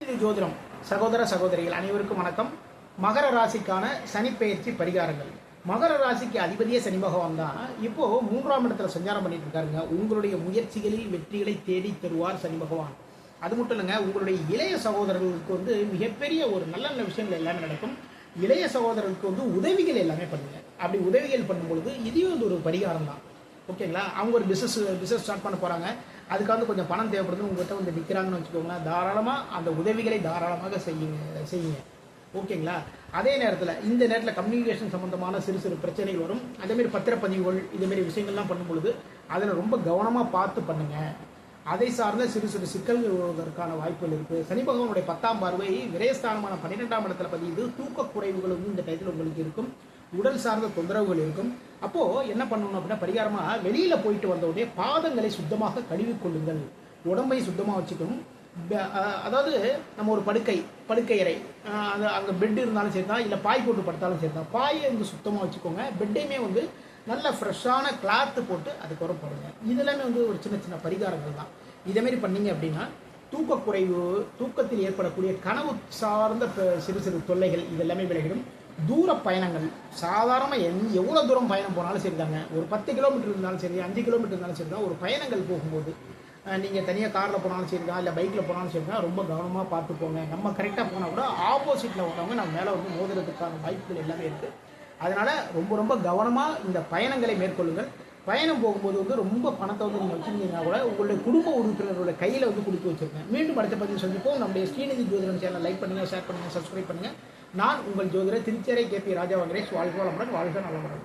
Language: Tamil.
ஜோதிடம் சகோதர சகோதரிகள் அனைவருக்கும் வணக்கம். மகர ராசிக்கான சனிப்பெயர்ச்சி பரிகாரங்கள். மகர ராசிக்கு அதிபதியே சனி பகவான் தான். இப்போ 3ஆம் இடத்துல சஞ்சாரம் பண்ணிட்டு இருக்காருங்க. உங்களுடைய முயற்சிகளில் வெற்றிகளை தேடி தருவார் சனி பகவான். அது மட்டும் இல்லைங்க, உங்களுடைய இளைய சகோதரர்களுக்கு மிகப்பெரிய ஒரு நல்ல நல்ல விஷயங்கள் எல்லாமே நடக்கும். இளைய சகோதரர்களுக்கு உதவிகள் எல்லாமே பண்ணுங்க. அப்படி உதவிகள் பண்ணும்பொழுது இதையும் ஒரு பரிகாரம் தான். ஓகேங்களா? அவங்க ஒரு பிஸ்னஸ் ஸ்டார்ட் பண்ண போகிறாங்க. அதுக்காக கொஞ்சம் பணம் தேவைப்படுதுன்னு உங்கள்கிட்ட நிற்கிறாங்கன்னு வச்சுக்கோங்களேன். தாராளமாக அந்த உதவிகளை தாராளமாக செய்யுங்க. ஓகேங்களா? அதே நேரத்தில் இந்த நேரத்தில் கம்யூனிகேஷன் சம்மந்தமான சிறு சிறு பிரச்சனைகள் வரும். அதேமாரி பத்திரப்பதிவுகள் இதேமாரி விஷயங்கள்லாம் பண்ணும்பொழுது அதில் ரொம்ப கவனமாக பார்த்து பண்ணுங்கள். அதை சார்ந்த சிறு சிறு சிக்கல்கள் வருவதற்கான வாய்ப்புகள் இருக்குது. சனி பகவானுடைய 10ஆம் பார்வை விரயஸ்தானமான 12ஆம் இடத்துல பதியுது. தூக்க குறைவுகள் இந்த டயத்தில் உங்களுக்கு இருக்கும். உடல் சார்ந்த தொந்தரவுகள் இருக்கும். அப்போது என்ன பண்ணணும் அப்படின்னா, பரிகாரமாக வெளியில் போயிட்டு வந்தவுடனே பாதங்களை சுத்தமாக கழுவிக்கொள்ளுங்கள். உடம்பை சுத்தமாக வச்சுக்கணும். அதாவது நம்ம ஒரு படுக்கையறை அங்கே பெட் இருந்தாலும் சரி தான், இல்லை பாய் போட்டு படுத்தாலும் சரி தான், பாயை சுத்தமாக வச்சுக்கோங்க. பெட்டையுமே நல்ல ஃப்ரெஷ்ஷான கிளாத்து போட்டு அதுக்கப்புறம் போடுங்க. இதெல்லாமே ஒரு சின்ன சின்ன பரிகாரங்கள் தான். இதேமாரி பண்ணீங்க அப்படின்னா தூக்கக்குறைவு, தூக்கத்தில் ஏற்படக்கூடிய கனவு சார்ந்த சிறு சிறு தொல்லைகள் இதெல்லாமே விலகிடும். தூர பயணங்கள் சாதாரணமாக எவ்வளோ தூரம் பயணம் போனாலும் சரி தாங்க. ஒரு 10 கிலோமீட்டர் இருந்தாலும் சரி, 5 கிலோமீட்டர் இருந்தாலும் சரி தான். ஒரு பயணங்கள் போகும்போது நீங்கள் தனியாக காரில் போனாலும் சரி தான், இல்லை பைக்கில் போனாலும் சரி தான், ரொம்ப கவனமாக பார்த்து போங்க. நம்ம கரெக்டாக போனால் கூட ஆப்போசிட்டில் வரவங்க நம்ம மேலே மோதுறதுக்கான வாய்ப்புகள் எல்லாமே இருக்குது. அதனால் ரொம்ப ரொம்ப கவனமாக இந்த பயணங்களை மேற்கொள்ளுங்கள். பயணம் போகும்போது ரொம்ப பணத்தை நீங்கள் வச்சுருந்தீங்கன்னா கூட உங்களுடைய குடும்ப உறுப்பினர்களுடைய கையில் கொடுத்து வச்சுருக்கேன். மீண்டும் அடுத்த பதிவு சந்திப்போம். நம்முடைய ஸ்ரீநிதி ஜோதிடம் சேனல் லைக் பண்ணுங்கள், ஷேர் பண்ணுங்கள், சப்ஸ்கிரைப் பண்ணுங்கள். நான் உங்கள் ஜோதிடர் திருச்சேரை KP ராஜா வெங்கடேஷ். வாழ்க வளமுடன், வாழ்க நலமுடன்.